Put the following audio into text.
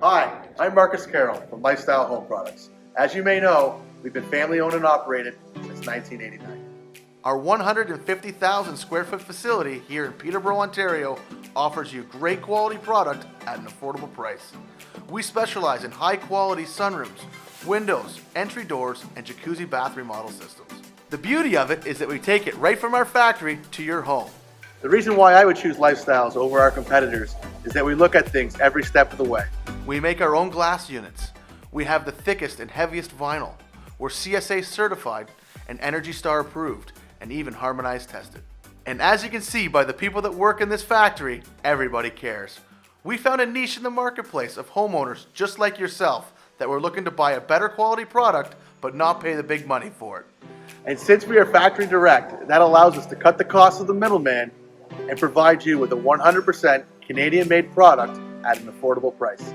Hi, I'm Marcus Carroll from Lifestyle Home Products. As you may know, we've been family owned and operated since 1989. Our 150,000 square foot facility here in Peterborough, Ontario offers you great quality product at an affordable price. We specialize in high quality sunrooms, windows, entry doors, and jacuzzi bath remodel systems. The beauty of it is that we take it right from our factory to your home. The reason why I would choose Lifestyles over our competitors is that we look at things every step of the way. We make our own glass units. We have the thickest and heaviest vinyl. We're CSA certified and Energy Star approved and even harmonized tested. And as you can see by the people that work in this factory, everybody cares. We found a niche in the marketplace of homeowners just like yourself that were looking to buy a better quality product but not pay the big money for it. And since we are factory direct, that allows us to cut the cost of the middleman and provide you with a 100% Canadian-made product at an affordable price.